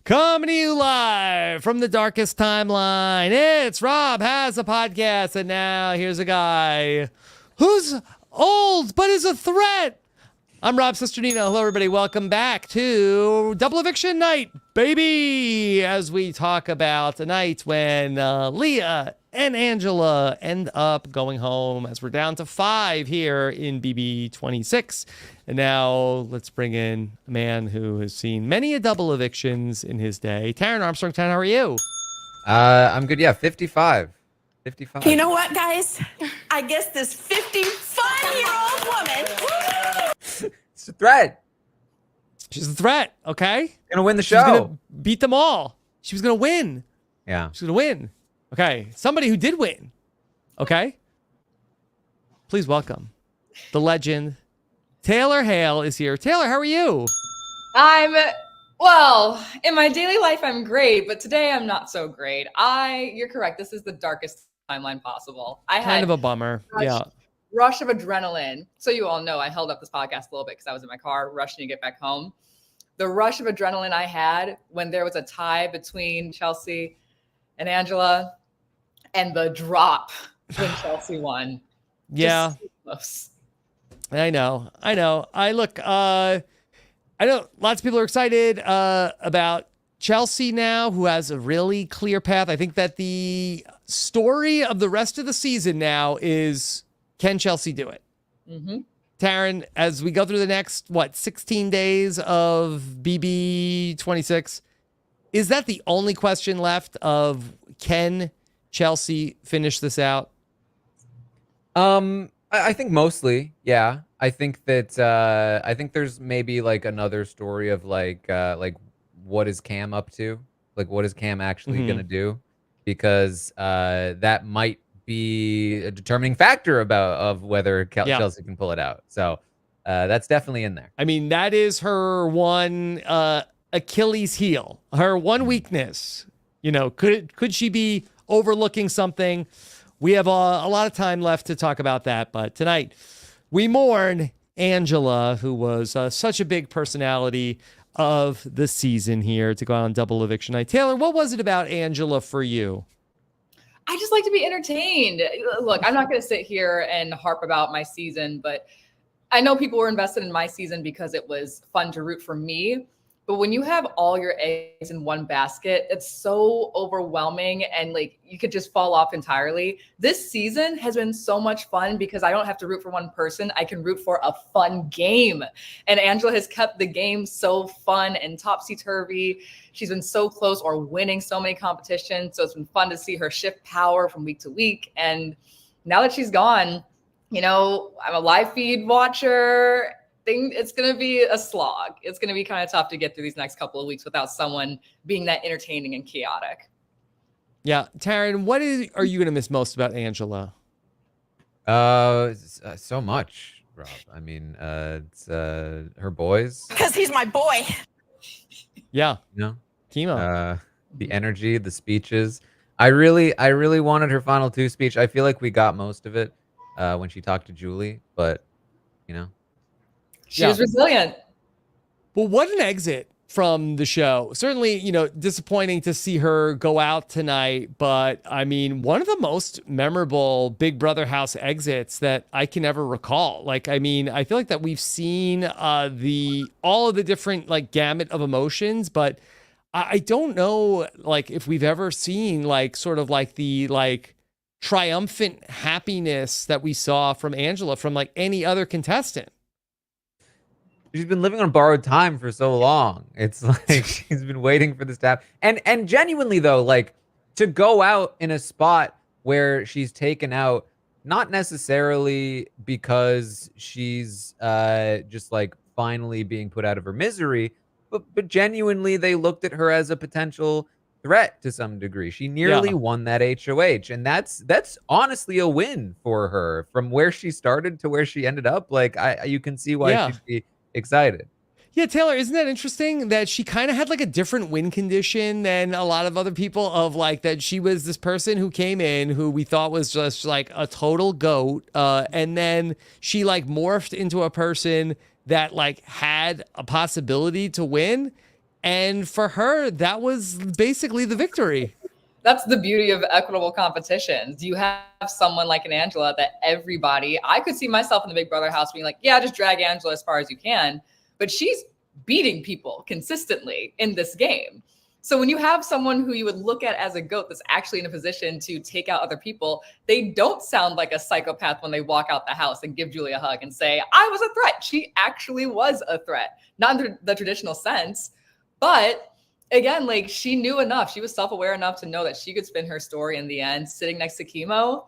Coming to you live from the darkest timeline. It's Rob Has a Podcast, and now here's a guy who's old but is a threat. I'm Rob Cesternino. Hello, everybody. Welcome back to Double Eviction Night, baby, as we talk about a night when Leah and Angela end up going home, as we're down to 5 here in BB26. And now let's bring in a man who has seen many a double evictions in his day. Taran Armstrong. Taran, how are you? I'm good. Yeah, 55. 55. You know what, guys? I guess this 55-year-old woman. It's a threat. She's a threat, okay? Gonna win the She's gonna show. beat them all. She was gonna win. Yeah. She's gonna win. Okay. Somebody who did win. Okay. Please welcome the legend. Taylor Hale is here. Taylor, how are you? Well, in my daily life, I'm great, but today I'm not so great. You're correct. This is the darkest timeline possible. I had Kind of a bummer. rush of adrenaline. So you all know I held up this podcast a little bit because I was in my car rushing to get back home. The rush of adrenaline I had when there was a tie between Chelsie and Angela, and the drop when Chelsie won. Yeah. Just so close. I know. I know lots of people are excited about Chelsie now, who has a really clear path. I think that the story of the rest of the season now is, can Chelsie do it? Mm-hmm. Taran, as we go through the next, 16 days of BB26, is that the only question left of, can Chelsie finish this out? I think mostly, yeah. I think that I think there's maybe like another story of like what is Cam up to? Like, what is Cam actually gonna do? Because that might be a determining factor of whether Chelsie can pull it out. So that's definitely in there. I mean, that is her one Achilles heel, her one weakness. You know, could she be overlooking something? We have a lot of time left to talk about that, but tonight we mourn Angela, who was such a big personality of the season here, to go on Double Eviction Night. Taylor, what was it about Angela for you? I just like to be entertained. Look, I'm not going to sit here and harp about my season, but I know people were invested in my season because it was fun to root for me. But when you have all your eggs in one basket, it's so overwhelming, and like you could just fall off entirely. This season has been so much fun because I don't have to root for one person. I can root for a fun game. And Angela has kept the game so fun and topsy-turvy. She's been so close or winning so many competitions. So it's been fun to see her shift power from week to week. And now that she's gone, you know, I'm a live feed watcher. It's going to be a slog. It's going to be kind of tough to get through these next couple of weeks without someone being that entertaining and chaotic. Yeah. Taran, what are you going to miss most about Angela? So much, Rob. I mean, it's her boys. Because he's my boy. Yeah. You know? Chemo. The energy, the speeches. I really wanted her final 2 speech. I feel like we got most of it when she talked to Julie, but you know. She was resilient. Well, what an exit from the show. Certainly, you know, disappointing to see her go out tonight, but I mean, one of the most memorable Big Brother house exits that I can ever recall. Like, I mean, I feel like that we've seen all of the different like gamut of emotions, but I don't know like if we've ever seen like sort of like the like triumphant happiness that we saw from Angela from like any other contestant. She's been living on borrowed time for so long. It's like she's been waiting for this to happen. And genuinely though, like to go out in a spot where she's taken out, not necessarily because she's just like finally being put out of her misery, but genuinely they looked at her as a potential threat to some degree. She nearly won that HOH, and that's honestly a win for her from where she started to where she ended up. Like you can see why she'd be excited. Yeah, Taylor, isn't that interesting that she kind of had like a different win condition than a lot of other people, of like that she was this person who came in who we thought was just like a total goat. And then she like morphed into a person that like had a possibility to win. And for her, that was basically the victory. That's the beauty of equitable competitions. You have someone like an Angela that everybody, I could see myself in the Big Brother house being like, yeah, just drag Angela as far as you can. But she's beating people consistently in this game. So when you have someone who you would look at as a GOAT that's actually in a position to take out other people, they don't sound like a psychopath when they walk out the house and give Julie a hug and say, I was a threat. She actually was a threat, not in the traditional sense, but again, like she knew enough. She was self-aware enough to know that she could spin her story in the end, sitting next to Chemo.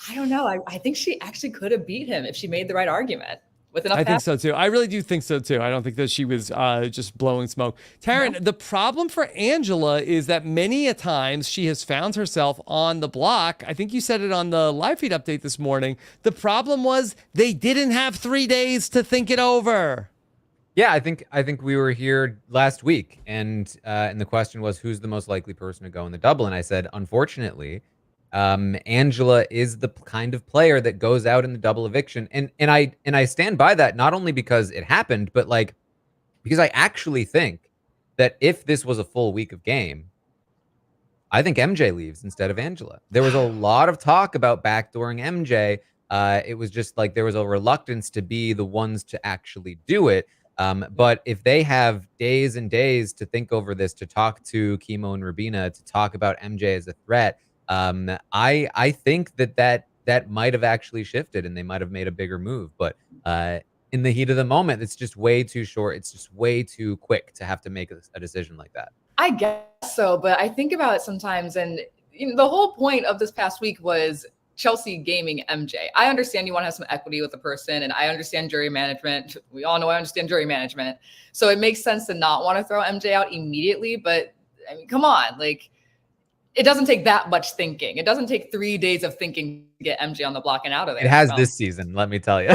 I don't know. I think she actually could have beat him if she made the right argument with enough. I think so too. I really do think so too. I don't think that she was just blowing smoke. Taran, the problem for Angela is that many a times she has found herself on the block. I think you said it on the live feed update this morning. The problem was they didn't have 3 days to think it over. Yeah, I think we were here last week, and the question was, who's the most likely person to go in the double? And I said, unfortunately, Angela is the kind of player that goes out in the double eviction, and I stand by that, not only because it happened, but like because I actually think that if this was a full week of game, I think MJ leaves instead of Angela. There was a lot of talk about backdooring MJ. It was just like there was a reluctance to be the ones to actually do it. But if they have days and days to think over this, to talk to Chemo and Rubina, to talk about MJ as a threat, I think that might have actually shifted and they might have made a bigger move. But in the heat of the moment, it's just way too short. It's just way too quick to have to make a decision like that. I guess so, but I think about it sometimes, and the whole point of this past week was Chelsie gaming MJ. I understand you want to have some equity with the person, and I understand jury management. We all know I understand jury management. So it makes sense to not want to throw MJ out immediately, but I mean, come on, like it doesn't take that much thinking. It doesn't take 3 days of thinking to get MJ on the block and out of there. It has this season, let me tell you.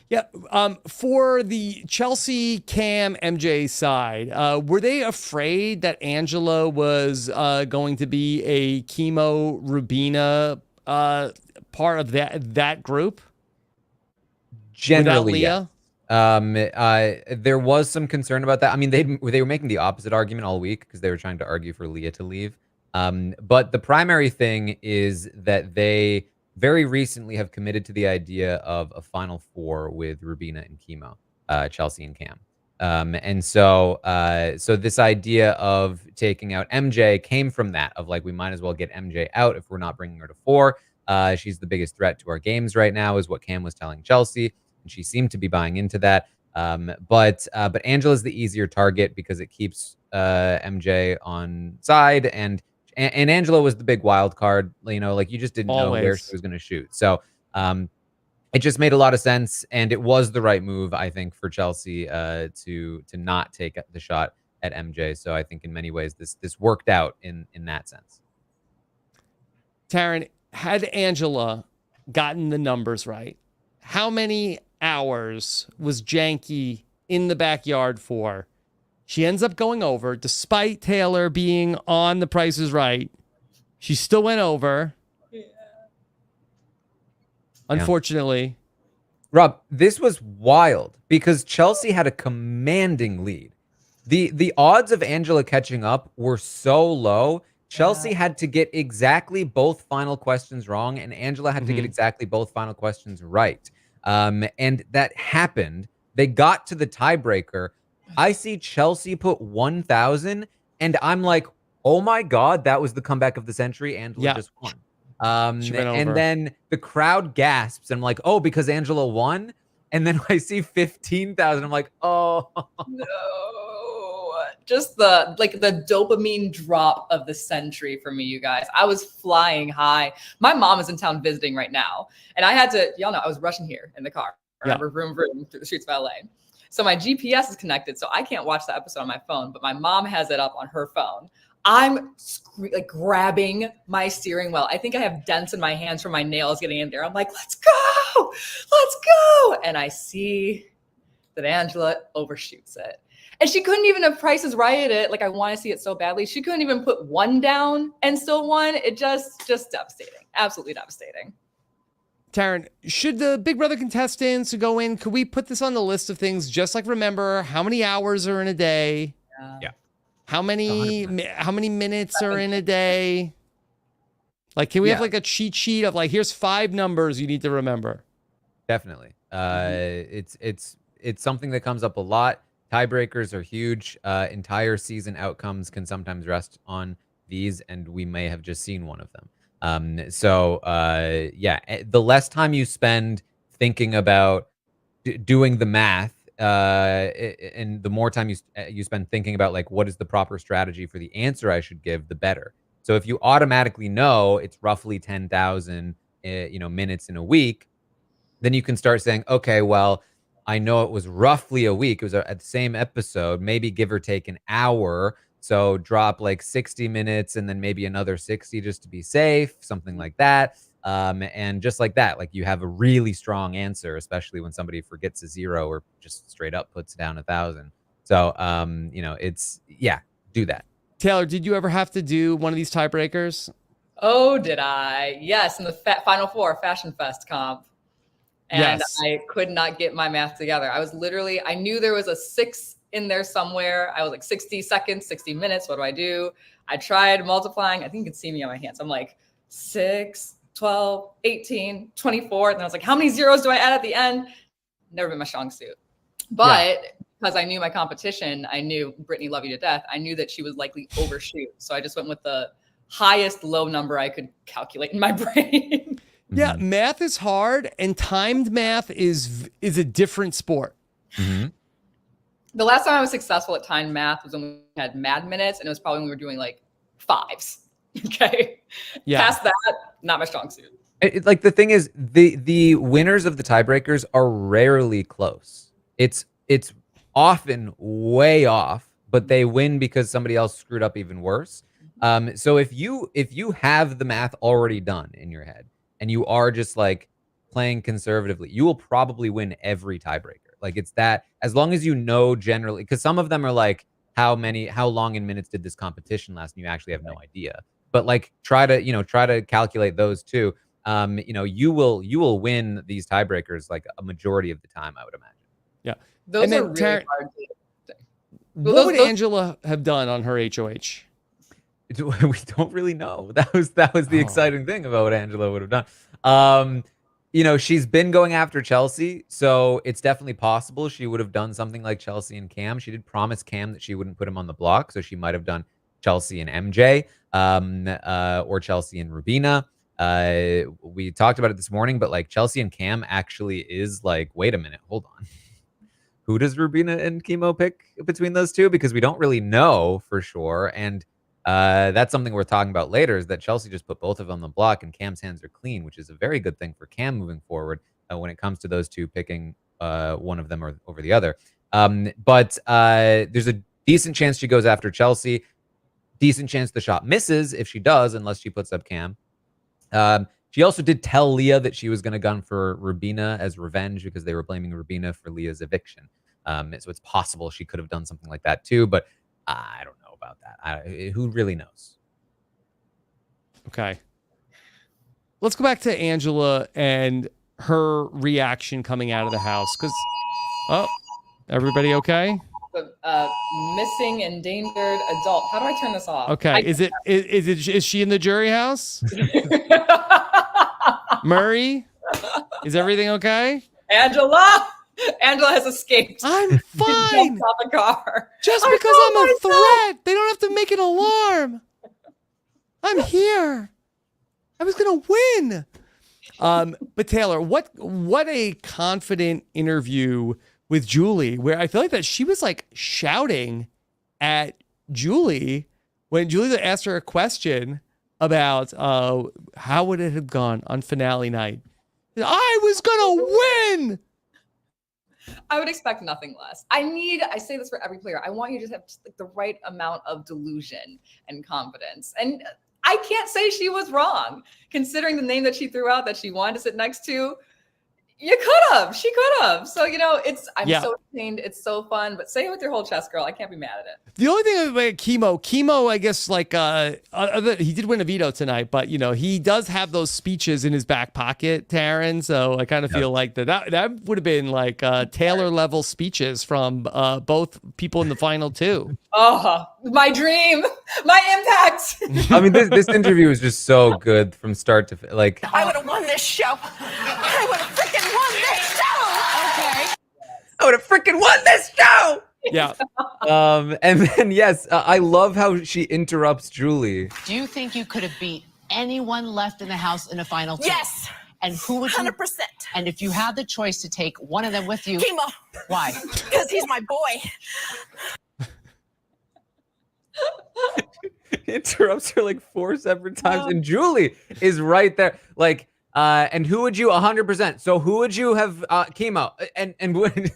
Yeah, for the Chelsie, Cam, MJ side, were they afraid that Angela was going to be a Chemo Rubina part of that group? Generally, Leah? There was some concern about that. I mean, they were making the opposite argument all week because they were trying to argue for Leah to leave. But the primary thing is that they very recently have committed to the idea of a final four with Rubina and Chemo, Chelsie and Cam. And so this idea of taking out MJ came from that, of like, we might as well get MJ out if we're not bringing her to 4. She's the biggest threat to our games right now, is what Cam was telling Chelsie, and she seemed to be buying into that. But Angela's the easier target because it keeps MJ on side, and Angela was the big wild card. You know, like you just didn't know where she was going to shoot. So it just made a lot of sense, and it was the right move, I think, for Chelsie to not take the shot at MJ. So I think in many ways this worked out in that sense. Taran, had Angela gotten the numbers right, how many hours was Janky in the backyard for? She ends up going over, despite Taylor being on The Price is Right. She still went over. Yeah. Unfortunately. Rob, this was wild because Chelsie had a commanding lead. The odds of Angela catching up were so low. Chelsie had to get exactly both final questions wrong, and Angela had to get exactly both final questions right. And that happened. They got to the tiebreaker. I see Chelsie put 1,000, and I'm like, oh my God, that was the comeback of the century. Angela just won. And then the crowd gasps, and I'm like, oh, because Angela won? And then I see 15,000. I'm like, oh. No. Just the dopamine drop of the century for me, you guys. I was flying high. My mom is in town visiting right now, and I had to, y'all know, I was rushing here in the car. Remember, vroom, vroom, through the streets of LA. So my GPS is connected, so I can't watch the episode on my phone, but my mom has it up on her phone. I'm grabbing my steering wheel. I think I have dents in my hands from my nails getting in there. I'm like, let's go, let's go. And I see that Angela overshoots it. And she couldn't even have Prices Right it. Like, I want to see it so badly. She couldn't even put 1 down and still won. It just devastating. Absolutely devastating. Taran, should the Big Brother contestants go in, could we put this on the list of things just like remember how many hours are in a day? Yeah. How many 100%. minutes are in a day? Like, can we have Yeah. like a cheat sheet of like, here's 5 numbers you need to remember? Definitely. It's something that comes up a lot. Tiebreakers are huge. Entire season outcomes can sometimes rest on these, and we may have just seen one of them. The less time you spend thinking about doing the math, and the more time you spend thinking about like what is the proper strategy for the answer I should give, the better. So if you automatically know it's roughly 10,000 minutes in a week, then you can start saying, okay, well, I know it was roughly a week. It was at the same episode, maybe give or take an hour. So drop like 60 minutes and then maybe another 60 just to be safe, something like that. And just like that, like you have a really strong answer, especially when somebody forgets a 0 or just straight up puts down 1,000. So, do that. Taylor, did you ever have to do one of these tiebreakers? Oh, did I? Yes, in the Final Four Fashion Fest comp. And Yes. I could not get my math together. I knew there was a 6 in there somewhere. I was like 60 seconds, 60 minutes. What do I do? I tried multiplying. I think you can see me on my hands. I'm like 6, 12, 18, 24. And I was like, how many zeros do I add at the end? Never been my strong suit. But because I knew my competition, I knew Brittany Love You to death. I knew that she would likely overshoot. So I just went with the highest low number I could calculate in my brain. Yeah, math is hard, and timed math is a different sport. Mm-hmm. The last time I was successful at timed math was when we had mad minutes, and it was probably when we were doing like 5s. Okay. Yeah. Past that, not my strong suit. Like the thing is, the winners of the tiebreakers are rarely close. It's often way off, but they win because somebody else screwed up even worse. So if you have the math already done in your head and you are just like playing conservatively, you will probably win every tiebreaker. Like it's that, as long as you know generally, because some of them are like, how long in minutes did this competition last? And you actually have no idea. But like try to calculate those too. You will win these tiebreakers like a majority of the time, I would imagine. Yeah. Those And then are really hard to. What would Angela have done on her HOH? We don't really know. That was the exciting thing about what Angela would have done. She's been going after Chelsie, so it's definitely possible she would have done something like Chelsie and Cam. She did promise Cam that she wouldn't put him on the block, so she might have done Chelsie and MJ, or Chelsie and Rubina. We talked about it this morning, but like Chelsie and Cam actually is like, wait a minute, hold on. Who does Rubina and Chemo pick between those two? Because we don't really know for sure. And that's something we're talking about later, is that Chelsie just put both of them on the block and Cam's hands are clean, which is a very good thing for Cam moving forward when it comes to those two picking one of them over the other. But there's a decent chance she goes after Chelsie. Decent chance the shot misses if she does, unless she puts up Cam. She also did tell Leah that she was going to gun for Rubina as revenge because they were blaming Rubina for Leah's eviction. So it's possible she could have done something like that too, but I don't know about that. Who really knows? Okay. Let's go back to Angela and her reaction coming out of the house. Everybody okay? The missing endangered adult. How do I turn this off? Okay. Is she in the jury house? Murray? Is everything okay? Angela has escaped. I'm fine. Off the car. Just because I'm a threat, they don't have to make an alarm. I'm here. I was gonna win. But Taylor, what a confident interview with Julie, where I feel like that she was like shouting at Julie when Julie asked her a question about how would it have gone on finale night. I was gonna win. I would expect nothing less. I say this for every player. I want you to have just like the right amount of delusion and confidence. And I can't say she was wrong, considering the name that she threw out that she wanted to sit next to. You could have. She could have. So, I'm Yeah. so entertained. It's so fun. But say it with your whole chest, girl. I can't be mad at it. The only thing about Chemo, I guess, like, he did win a veto tonight, but, he does have those speeches in his back pocket, Taran. So I kind of feel like that would have been like Taylor level speeches from both people in the final two. Oh, my dream, my impact. I mean, this interview is just so good from start to like. I would have won this show. I would have freaking won this show. Okay. I would have freaking won this show. Yeah. And then yes, I love how she interrupts Julie. Do you think you could have beat anyone left in the house in a final two? Yes. And who would you? 100%. And if you had the choice to take one of them with you, Chemo. why? Because he's my boy. Interrupts her like 4 separate times, and Julie is right there. Like, and who would you 100%? So who would you have Chemo? And when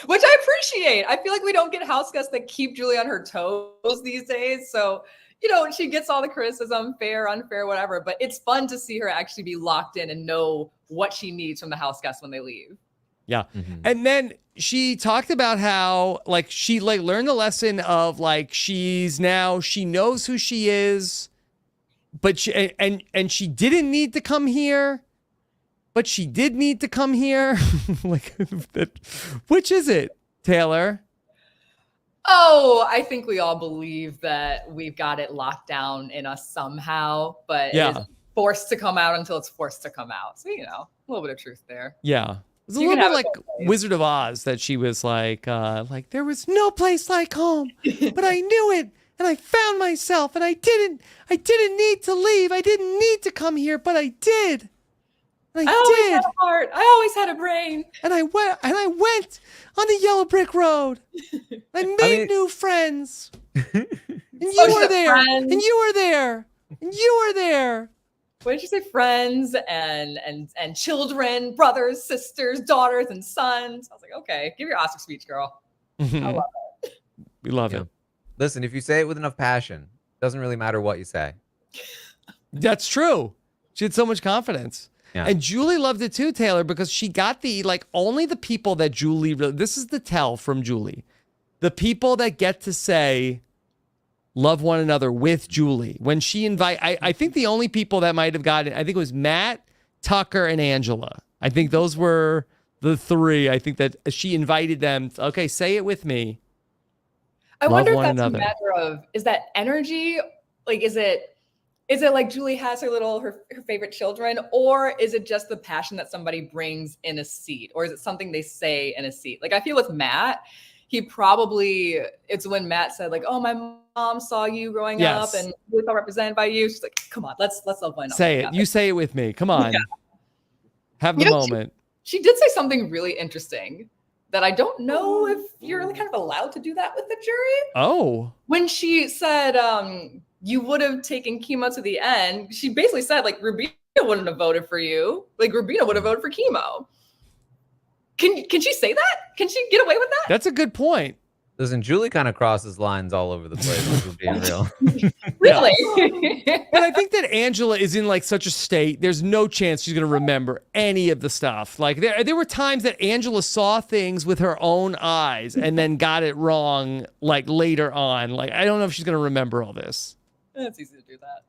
Which I appreciate. I feel like we don't get house guests that keep Julie on her toes these days. So, she gets all the criticism, fair, unfair, whatever. But it's fun to see her actually be locked in and know what she needs from the house guests when they leave. Yeah. And then she talked about how like she like learned the lesson of like she knows who she is, but she she didn't need to come here, but she did need to come here. Like which is it, Taylor? Oh, I think we all believe that we've got it locked down in us somehow, but it is forced to come out until it's forced to come out. So, a little bit of truth there. Yeah. It was a You little can bit have like it both ways. Wizard of Oz that she was like there was no place like home, but I knew it and I found myself and I didn't need to leave. I didn't need to come here, but I did. And I always had a heart. I always had a brain. And I went on the yellow brick road. I made new friends. And you were there. friends. And you were there. And you were there. What did you say? Friends and children, brothers, sisters, daughters, and sons. I was like, okay, give your Oscar speech, girl. I love it. We love it. Listen, if you say it with enough passion, doesn't really matter what you say. That's true. She had so much confidence. Yeah. And Julie loved it too, Taylor, because she got only the people that Julie, this is the tell from Julie. The people that get to say, love one another with Julie. When she I think the only people that might have gotten it, I think it was Matt, Tucker, and Angela. I think those were the three. I think that she invited them. Okay, say it with me. I Love wonder if one that's another. a matter of, is that energy? Like, is it like Julie has her favorite children, or is it just the passion that somebody brings in a seat, or is it something they say in a seat? Like, I feel with Matt, it's when Matt said like, oh, my mom saw you growing up and we felt represented by you. She's like, come on, let's love one another. Say it. together. You say it with me. Come on. Yeah. Have the moment. She did say something really interesting that I don't know if you're really kind of allowed to do that with the jury. Oh. When she said you would have taken Chemo to the end, she basically said like Rubina wouldn't have voted for you. Like Rubina would have voted for Chemo. Can she say that? Can she get away with that? That's a good point. Listen, Julie kind of crosses lines all over the place, if we're being real. Really? But I think that Angela is in like such a state. There's no chance she's going to remember any of the stuff. Like there were times that Angela saw things with her own eyes and then got it wrong like later on. Like I don't know if she's going to remember all this. It's easy to do that.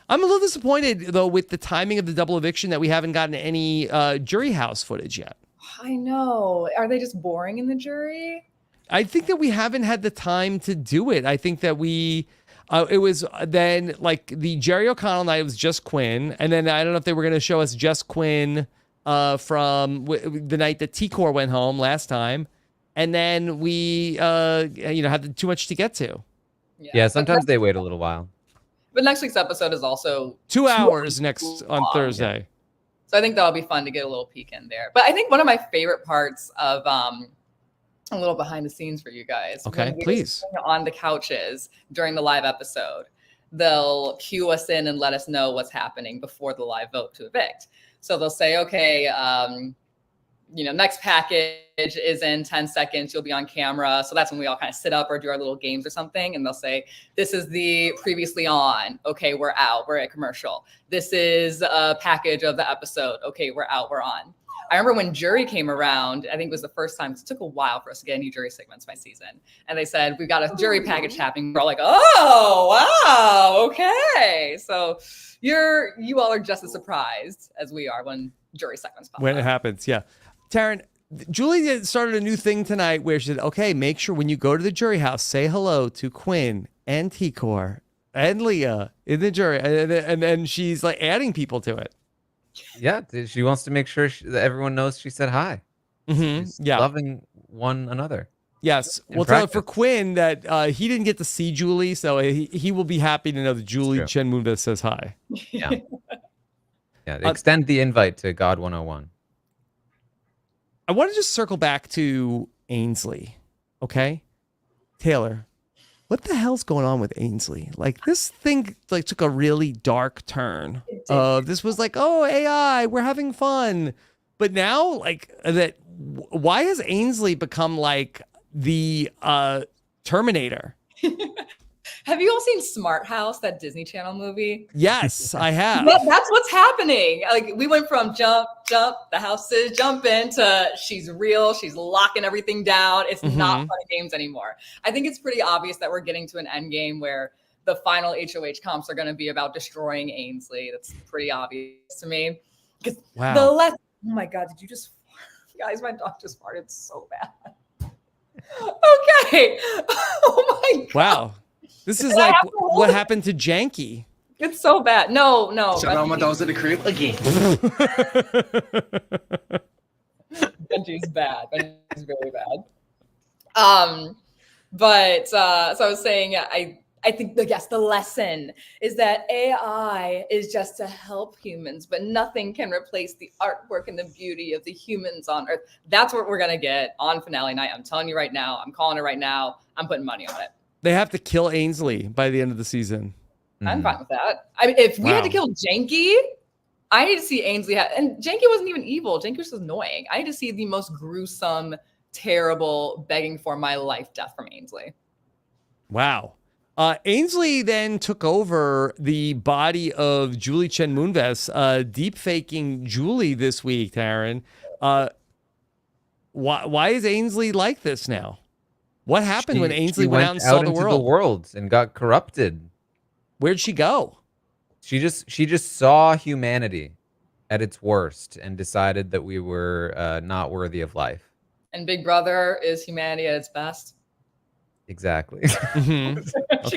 I'm a little disappointed though with the timing of the double eviction that we haven't gotten any jury house footage yet. I know. Are they just boring in the jury? I think that we haven't had the time to do it. I think that it was then like the Jerry O'Connell night was just Quinn. And then I don't know if they were going to show us just Quinn from the night that T-Core went home last time. And then we, had too much to get to. Yeah, sometimes they wait a little while. But next week's episode is also 2 hours next on long. Thursday. So I think that'll be fun to get a little peek in there. But I think one of my favorite parts of a little behind the scenes for you guys. Okay, when we're please. sitting on the couches during the live episode, they'll cue us in and let us know what's happening before the live vote to evict. So they'll say, okay, next package is in 10 seconds. You'll be on camera. So that's when we all kind of sit up or do our little games or something. And they'll say, this is the previously on. Okay, we're out. We're at commercial. This is a package of the episode. Okay, we're out. We're on. I remember when jury came around, I think it was the first time, 'cause it took a while for us to get any jury segments my season. And they said, we've got a jury package happening. We're all like, oh, wow, okay. So you all are just as surprised as we are when jury segments pop When up. it happens, yeah. Taran, Julie started a new thing tonight where she said, okay, make sure when you go to the jury house, say hello to Quinn and Tikor and Leah in the jury. And then she's like adding people to it. Yeah, she wants to make sure that everyone knows she said hi. She's Yeah. loving one another. Yes. In We'll tell her practice. for Quinn that he didn't get to see Julie, so he will be happy to know that Julie true. Chen Moonves says hi. Yeah. Yeah. Extend the invite to God 101. I want to just circle back to Ainsley. Okay. Taylor, what the hell's going on with Ainsley? Like this thing like took a really dark turn. This was like, oh, AI, we're having fun. But now like that why has Ainsley become like the Terminator? Have you all seen Smart House, that Disney Channel movie? Yes, I have. That's what's happening. Like we went from jump, the house is jumping to she's real, she's locking everything down. It's not fun games anymore. I think it's pretty obvious that we're getting to an end game where the final HOH comps are going to be about destroying Ainsley. That's pretty obvious to me. Because Wow. oh my God, did you just, guys, my dog just farted so bad. Okay. Oh my God. Wow. This is like what happened to Janky. It's so bad. No. Shout out my dogs in the crib again. Benji's bad. Benji's really bad. But so I was saying, I think the lesson is that AI is just to help humans, but nothing can replace the artwork and the beauty of the humans on Earth. That's what we're gonna get on finale night. I'm telling you right now. I'm calling it right now. I'm putting money on it. They have to kill Ainsley by the end of the season. I'm fine with that. I mean, if we had to kill Janky, I need to see Ainsley. And Janky wasn't even evil. Janky was just annoying. I need to see the most gruesome, terrible, begging for my life death from Ainsley. Wow. Ainsley then took over the body of Julie Chen Moonves, deep faking Julie this week, Taran. Why is Ainsley like this now? What happened when Ainsley went out and saw the world? And got corrupted? Where'd she go? She just saw humanity at its worst and decided that we were not worthy of life. And Big Brother is humanity at its best. Exactly. She could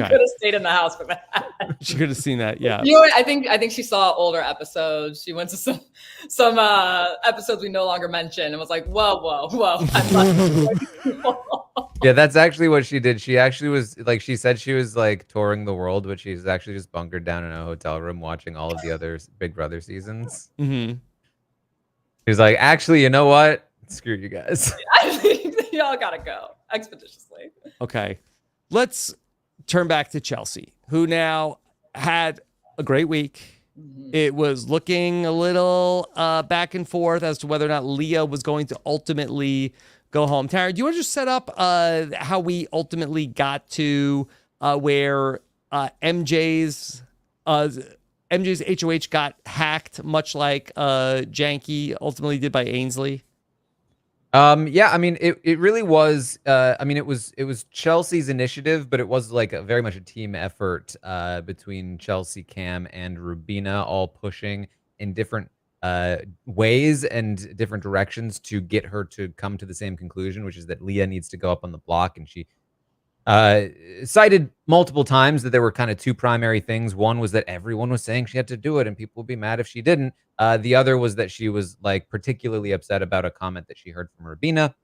have stayed in the house for that. She could have seen that. Yeah. You know what? I think she saw older episodes. She went to some episodes we no longer mention and was like, whoa. Yeah, that's actually what she did. She actually was like, she said she was like touring the world, but she's actually just bunkered down in a hotel room watching all of the other Big Brother seasons. She was like, actually, you know what? Screw you guys. I think y'all gotta go expeditiously. Okay. Let's turn back to Chelsie, who now had a great week. It was looking a little back and forth as to whether or not Leah was going to ultimately go home. Tara, do you want to just set up how we ultimately got to where MJ's HOH got hacked, much like Janky ultimately did by Ainsley? Yeah, I mean, it really was. I mean, it was Chelsea's initiative, but it was like very much a team effort between Chelsie, Cam, and Rubina, all pushing in different ways and different directions to get her to come to the same conclusion, which is that Leah needs to go up on the block. And she cited multiple times that there were kind of two primary things. One was that everyone was saying she had to do it and people would be mad if she didn't. The other was that she was like particularly upset about a comment that she heard from Rubina.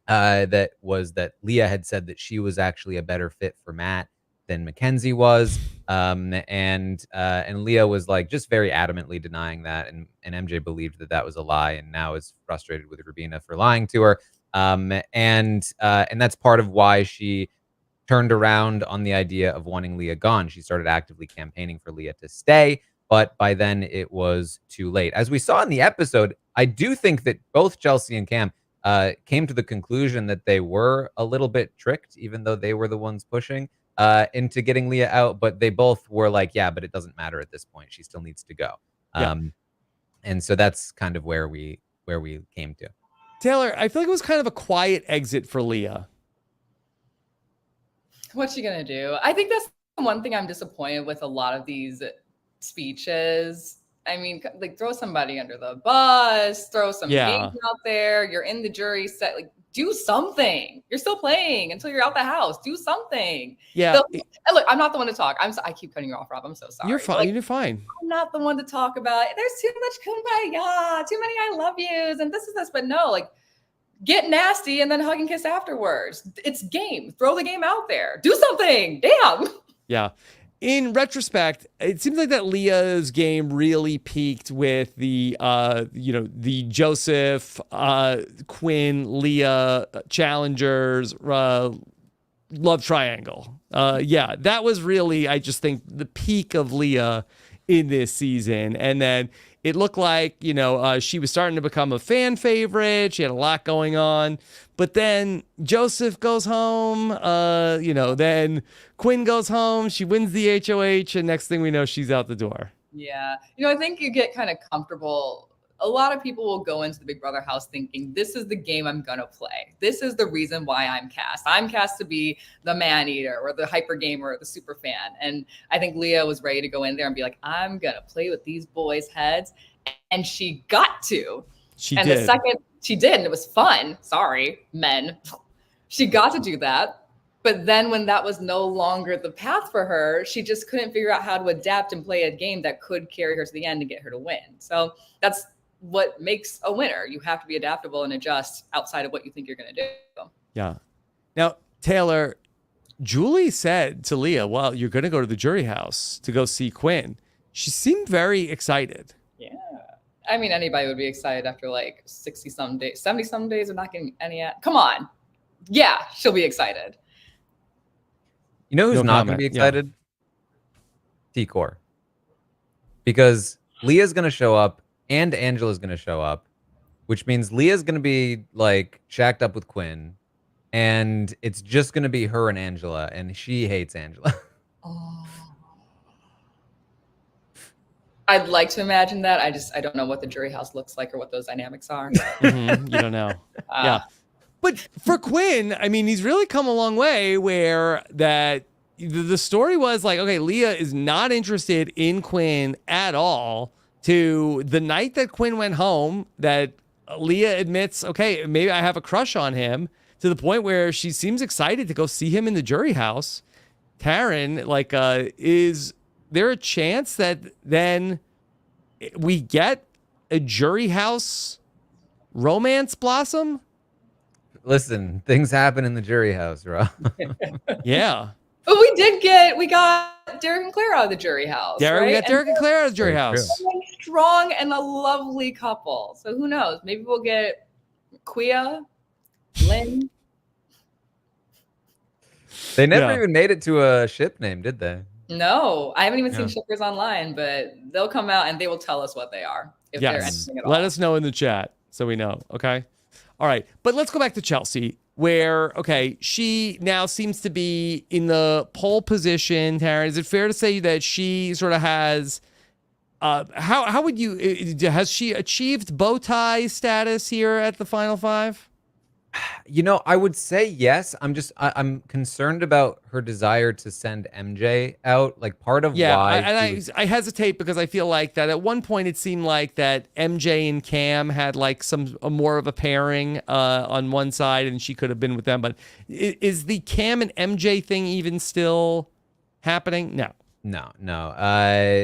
That was that Leah had said that she was actually a better fit for Matt than Mackenzie was. And Leah was like just very adamantly denying that. And MJ believed that that was a lie and now is frustrated with Rubina for lying to her. And that's part of why she turned around on the idea of wanting Leah gone. She started actively campaigning for Leah to stay, but by then it was too late. As we saw in the episode, I do think that both Chelsie and Cam came to the conclusion that they were a little bit tricked, even though they were the ones pushing into getting Leah out. But they both were like, yeah, but it doesn't matter at this point. She still needs to go. Yeah. And so that's kind of where we where we came to. Taylor, I feel like it was kind of a quiet exit for Leah. What's she gonna do? I think that's the one thing I'm disappointed with a lot of these speeches. I mean, like throw somebody under the bus, throw some games out there. You're in the jury set. Like, do something. You're still playing until you're out the house. Do something. Yeah. Look, I'm not the one to talk. I keep cutting you off, Rob. I'm so sorry. You're fine. Like, you're fine. I'm not the one to talk about. There's too much kumbaya, too many I love yous, and this is this. But no, like, get nasty and then hug and kiss afterwards. It's game. Throw the game out there. Do something. Damn. Yeah. In retrospect, it seems like that Leah's game really peaked with the, the Joseph, Quinn, Leah challengers, love triangle. That was really, I just think, the peak of Leah in this season. And then it looked like, she was starting to become a fan favorite. She had a lot going on. But then Joseph goes home, then Quinn goes home. She wins the HOH, and next thing we know, she's out the door. Yeah. I think you get kind of comfortable. A lot of people will go into the Big Brother house thinking, this is the game I'm going to play. This is the reason why I'm cast. I'm cast to be the man eater or the hyper gamer or the super fan. And I think Leah was ready to go in there and be like, I'm going to play with these boys' heads. And she got to. She did. The second she did, and it was fun. Sorry, men. She got to do that. But then when that was no longer the path for her, she just couldn't figure out how to adapt and play a game that could carry her to the end and get her to win. So that's what makes a winner. You have to be adaptable and adjust outside of what you think you're going to do. Yeah. Now, Taylor, Julie said to Leah, well, you're going to go to the jury house to go see Quinn. She seemed very excited. Yeah. I mean, anybody would be excited after like 60-some days, 70-some days of not getting any. Come on. Yeah, she'll be excited. You know who's not going to be excited? T-Core. Because Leah's going to show up and Angela's going to show up, which means Leah's going to be like shacked up with Quinn, and it's just going to be her and Angela, and she hates Angela. Oh. I'd like to imagine that. I don't know what the jury house looks like or what those dynamics are. You don't know. Yeah. But for Quinn, I mean, he's really come a long way where that the story was like, okay, Leah is not interested in Quinn at all, to the night that Quinn went home, that Leah admits, okay, maybe I have a crush on him, to the point where she seems excited to go see him in the jury house. Taran, is there a chance that then we get a jury house romance blossom? Listen, things happen in the jury house, Rob. Yeah. But we got Derek and Claire out of the jury house. We got Derek and Claire out of the jury house. Strong and a lovely couple. So who knows? Maybe we'll get Quia, Lynn. They never even made it to a ship name, did they? No, I haven't even seen shippers online, but they'll come out and they will tell us what they are. If they're anything at all. Let us know in the chat so we know. Okay. All right. But let's go back to Chelsie, where, okay, she now seems to be in the pole position. Taran, is it fair to say that she sort of has, how would you, has she achieved bow tie status here at the Final Five? I would say yes. I'm concerned about her desire to send MJ out. Like, part of why. I hesitate because I feel like that at one point it seemed like that MJ and Cam had like more of a pairing on one side, and she could have been with them. But is the Cam and MJ thing even still happening? No.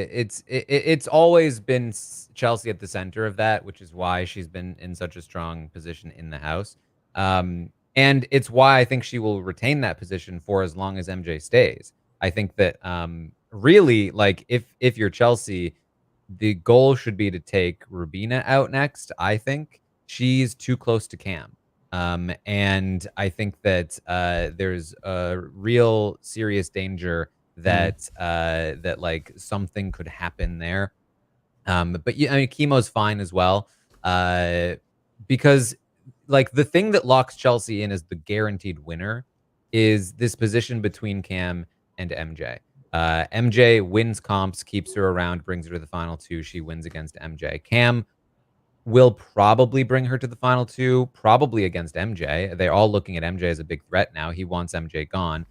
It's always been Chelsie at the center of that, which is why she's been in such a strong position in the house. And it's why I think she will retain that position for as long as MJ stays. I think that really, like, if you're Chelsie, the goal should be to take Rubina out next. I think she's too close to Cam. And I think that there's a real serious danger that like something could happen there. But Chemo's fine as well. Because like the thing that locks Chelsie in as the guaranteed winner is this position between Cam and MJ. MJ wins comps, keeps her around, brings her to the final two. She wins against MJ. Cam will probably bring her to the final two, probably against MJ. They're all looking at MJ as a big threat now. He wants MJ gone.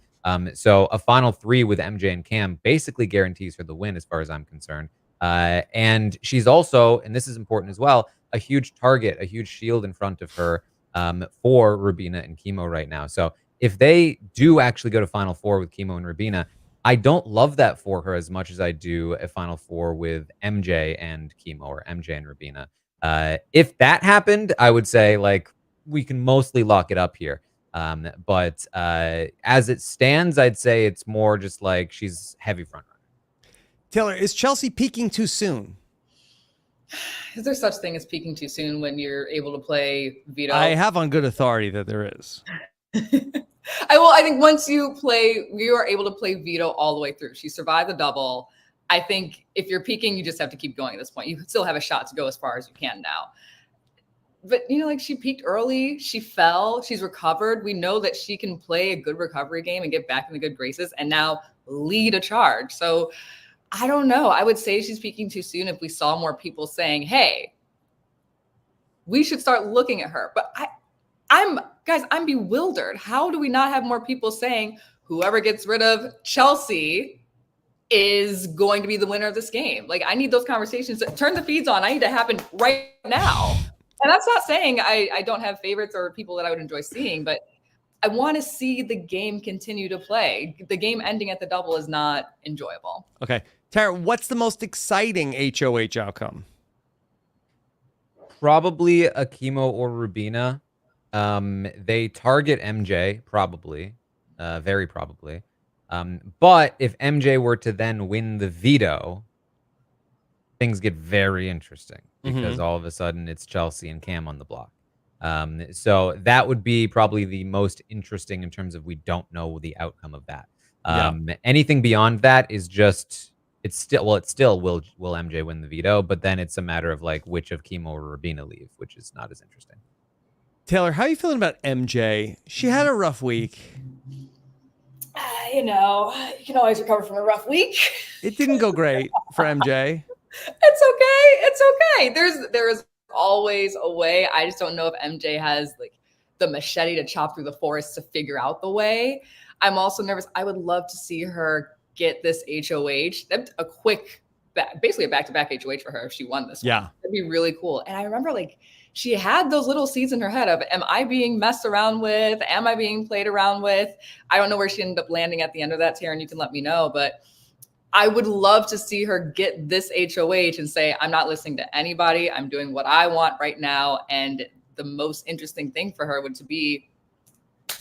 So a final three with MJ and Cam basically guarantees her the win as far as I'm concerned. And she's also, and this is important as well, a huge target, a huge shield in front of her for Rubina and Chemo right now. So if they do actually go to final four with Chemo and Rubina, I don't love that for her as much as I do a final four with MJ and Chemo or MJ and Rubina. If that happened, I would say like we can mostly lock it up here. But as it stands, I'd say it's more just like she's heavy front runner. Taylor, is Chelsie peaking too soon? Is there such thing as peaking too soon when you're able to play veto? I have on good authority that there is. I think once you are able to play veto all the way through. She survived the double. I think if you're peaking, you just have to keep going at this point. You still have a shot to go as far as you can now. But, like she peaked early. She fell. She's recovered. We know that she can play a good recovery game and get back in the good graces and now lead a charge. So I don't know. I would say she's peaking too soon if we saw more people saying, hey, we should start looking at her. But I'm bewildered. How do we not have more people saying whoever gets rid of Chelsie is going to be the winner of this game? Like, I need those conversations. Turn the feeds on. I need to happen right now. And that's not saying I don't have favorites or people that I would enjoy seeing, but I want to see the game continue to play. The game ending at the double is not enjoyable. Okay. Tara, what's the most exciting HOH outcome? Probably a Chemo or Rubina. They target MJ, probably. Very probably. But if MJ were to then win the veto, things get very interesting because all of a sudden it's Chelsie and Cam on the block. So that would be probably the most interesting in terms of we don't know the outcome of that. Anything beyond that is just, it's still will MJ win the veto, but then it's a matter of like which of Chemo or Rubina leave, which is not as interesting. Taylor, how are you feeling about MJ? She had a rough week. You can always recover from a rough week. It didn't go great for MJ. It's okay. There is always a way. I just don't know if MJ has like the machete to chop through the forest to figure out the way. I'm also nervous. I would love to see her get this HOH. A quick, basically a back-to-back HOH for her if she won this. Yeah. One. That'd be really cool. And I remember like she had those little seeds in her head of, am I being messed around with? Am I being played around with? I don't know where she ended up landing at the end of that, Taran. You can let me know. But I would love to see her get this HOH and say, I'm not listening to anybody. I'm doing what I want right now. And the most interesting thing for her would to be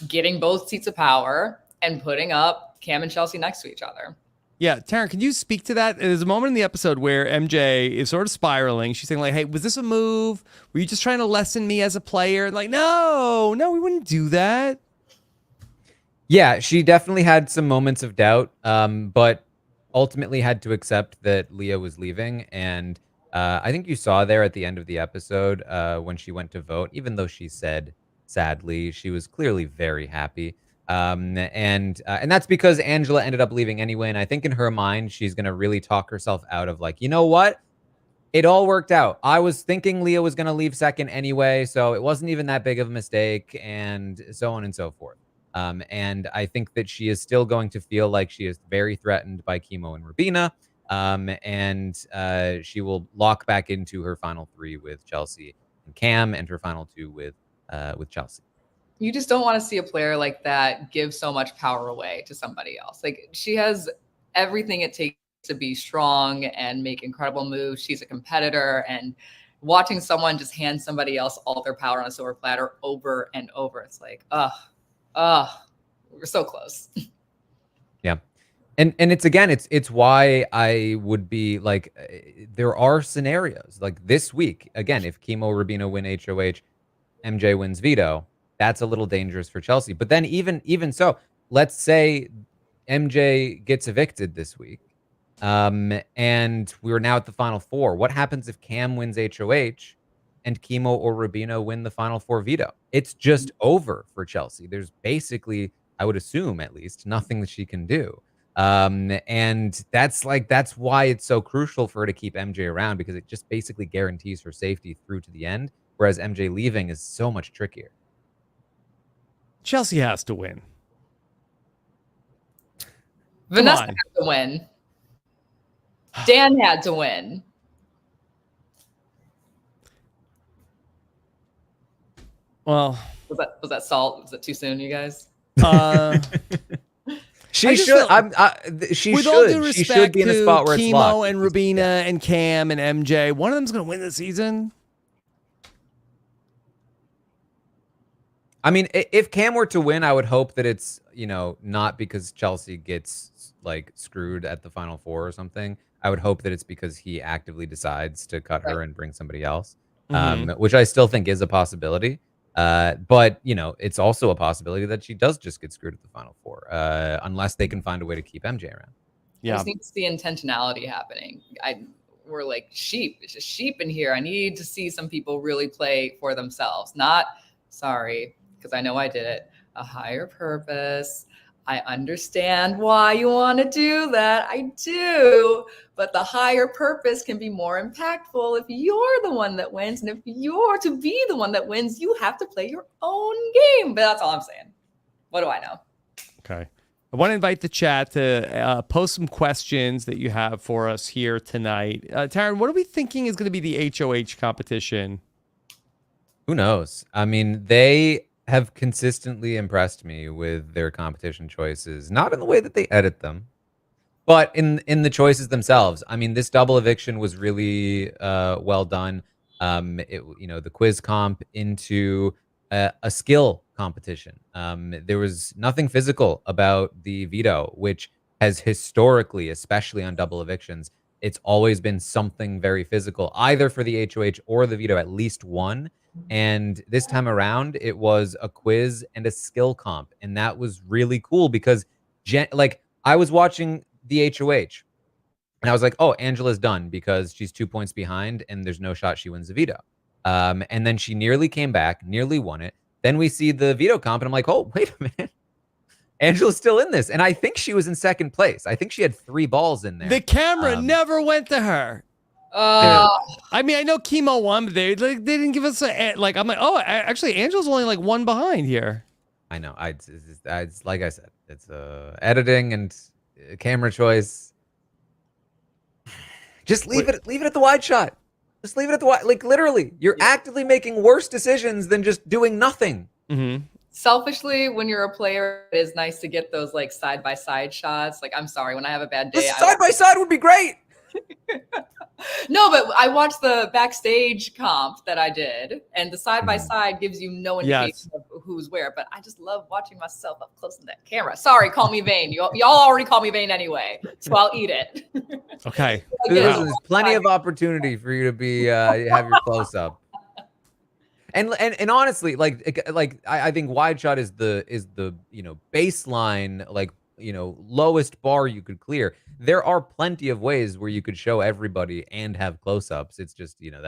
getting both seats of power and putting up Cam and Chelsie next to each other. Yeah, Taran, can you speak to that? There's a moment in the episode where MJ is sort of spiraling. She's saying like, hey, was this a move? Were you just trying to lessen me as a player? Like, no, we wouldn't do that. Yeah, she definitely had some moments of doubt, but ultimately had to accept that Leah was leaving. And I think you saw there at the end of the episode when she went to vote, even though she said, sadly, she was clearly very happy. And that's because Angela ended up leaving anyway. And I think in her mind, she's going to really talk herself out of like, you know what? It all worked out. I was thinking Leah was going to leave second anyway, so it wasn't even that big of a mistake, and so on and so forth. And I think that she is still going to feel like she is very threatened by Chemo and Rubina. And she will lock back into her final three with Chelsie and Cam, and her final two with Chelsie. You just don't want to see a player like that give so much power away to somebody else. Like, she has everything it takes to be strong and make incredible moves. She's a competitor, and watching someone just hand somebody else all their power on a silver platter over and over, it's like, we're so close. Yeah. And it's again, it's why I would be like, there are scenarios like this week, again, if Chemo Rubina win HOH, MJ wins veto, that's a little dangerous for Chelsie. But then even so, let's say MJ gets evicted this week, and we're now at the final four. What happens if Cam wins HOH and Chemo or Rubina win the final four veto? It's just over for Chelsie. There's basically, I would assume at least, nothing that she can do. And that's why it's so crucial for her to keep MJ around, because it just basically guarantees her safety through to the end. Whereas MJ leaving is so much trickier. Chelsie has to win. Vanessa on. had to win. Dan had to win. Well, was that salt? Was it too soon, you guys? She should. She with all due should. She respect should be in a to spot where it's Chemo locked. and Rubina and Cam and MJ, one of them's going to win the season. I mean, if Cam were to win, I would hope that it's, you know, not because Chelsie gets like screwed at the Final Four or something. I would hope that it's because he actively decides to cut her and bring somebody else, which I still think is a possibility. But, you know, it's also a possibility that she does just get screwed at the Final Four, unless they can find a way to keep MJ around. I just need to see intentionality happening. We're like sheep. It's just sheep in here. I need to see some people really play for themselves. Not, sorry, because I know I did it, a higher purpose. I understand why you want to do that. I do. But the higher purpose can be more impactful if you're the one that wins. And if you're to be the one that wins, you have to play your own game. But that's all I'm saying. What do I know? Okay. I want to invite the chat to post some questions that you have for us here tonight. Taran, what are we thinking is going to be the HOH competition? Who knows? I mean, they have consistently impressed me with their competition choices, not in the way that they edit them, but in the choices themselves. I mean, this double eviction was really well done. You know, the quiz comp into a skill competition. There was nothing physical about the veto, which has historically, especially on double evictions, it's always been something very physical, either for the HOH or the veto, at least one. And this time around, it was a quiz and a skill comp. And that was really cool because, like, I was watching the HOH and I was like, oh, Angela's done because she's 2 points behind and there's no shot she wins the veto. And then she nearly came back, nearly won it. Then we see the veto comp and I'm like, oh, wait a minute. Angela's still in this. And I think she was in second place. I think she had 3 balls in there. The camera never went to her. I mean, I know Chemo won, but they didn't give us I'm like, oh, actually, Angela's only like 1 behind here. I know. It's like I said, it's editing and camera choice. Just leave it at the wide shot. Just leave it at the wide. Like, literally, you're actively making worse decisions than just doing nothing. Selfishly, when you're a player, it is nice to get those like side by side shots. Like, I'm sorry, when I have a bad day, side by side would be great. No, but I watched the backstage comp that I did, and the side by side gives you no indication of who's where. But I just love watching myself up close to that camera. Sorry, call me vain. Y'all already call me vain anyway, so I'll eat it. Okay. There's plenty of opportunity for you to be have your close up. And honestly, like I think wide shot is the you know, baseline, like, you know, lowest bar you could clear. There are plenty of ways where you could show everybody and have close-ups. It's just, you know,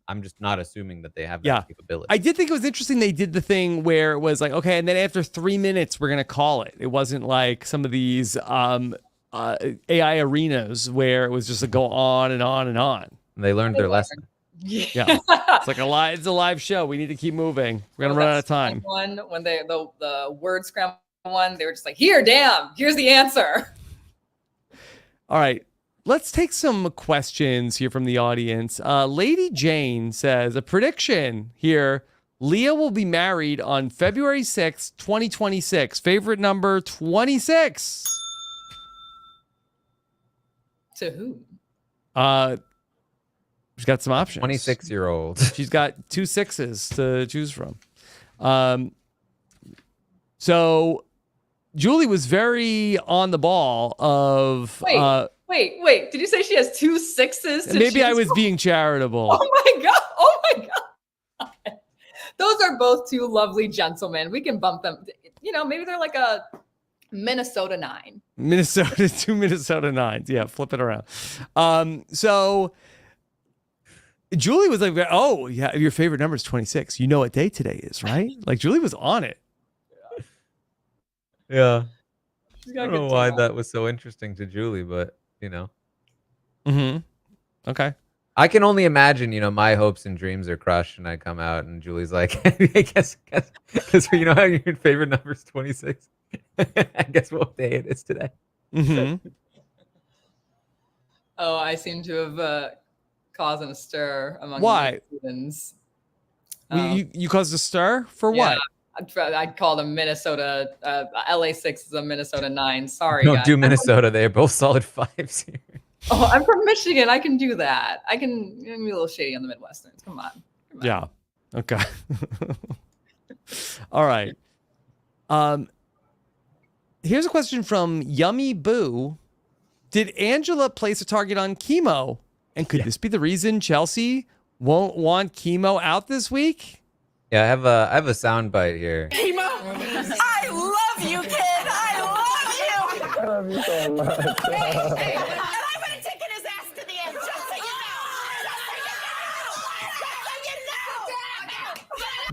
I'm just not assuming that they have that capability. I did think it was interesting they did the thing where it was like, okay, and then after 3 minutes, we're going to call it. It wasn't like some of these AI arenas where it was just a go on and on and on. They learned their lesson. Yeah. It's like it's a live show. We need to keep moving. We're going to run out of time. When the word scramble one, they were just like, here's the answer. All right, let's take some questions here from the audience. Lady Jane says, a prediction here. Leah will be married on February 6th, 2026. Favorite number, 26. To who? She's got some options. 26-year-old. She's got 2 6s to choose from. So Julie was very on the ball of... Wait. Did you say she has 2 6s? Maybe I was being charitable. Oh my God. Those are both 2 lovely gentlemen. We can bump them. You know, maybe they're like a Minnesota 9. 2 Minnesota 9s. Yeah, flip it around. So Julie was like, oh, yeah, your favorite number is 26. You know what day today is, right? Like, Julie was on it. Yeah. I don't know why that was so interesting to Julie, but you know. Okay. I can only imagine, my hopes and dreams are crushed, and I come out, and Julie's like, I guess, you know how your favorite number is 26. I guess what day it is today. Oh, I seem to have caused a stir among Why? the students. You caused a stir for what? I'd call them Minnesota. LA6 is a Minnesota 9. Sorry, Don't guys. do Minnesota. They're both solid 5s here. Oh, I'm from Michigan. I can do that. I can be a little shady on the Midwesterns. Come on. Yeah. Okay. All right. Here's a question from Yummy Boo. Did Angela place a target on Chemo? And could this be the reason Chelsie won't want Chemo out this week? Yeah, I have a sound bite here. Chemo, I love you, kid. I love you. I love you so much. Hey, and I'm gonna take his ass to the end, just so you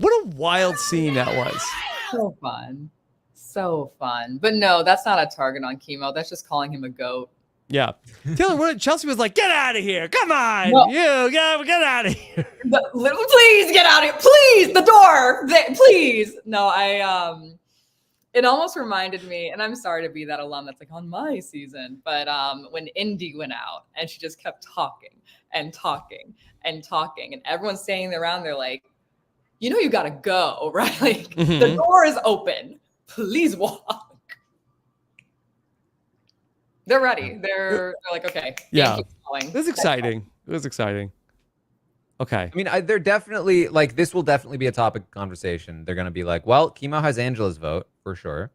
know. What a wild scene that was. So fun. So fun. But no, that's not a target on Chemo. That's just calling him a goat. Yeah. Taylor, Chelsie was like, get out of here. Come on. No. You get out of here. Please get out of here. Please, the door. Please. No, it almost reminded me, and I'm sorry to be that alum that's like on my season, but when Indy went out and she just kept talking and talking and talking, and everyone's standing around there like, you gotta go, right? Like the door is open. Please walk. They're ready. They're like, okay. Yeah. It was exciting. It was exciting. Okay. I mean, they're definitely like, this will definitely be a topic of conversation. They're going to be like, well, Chemo has Angela's vote for sure.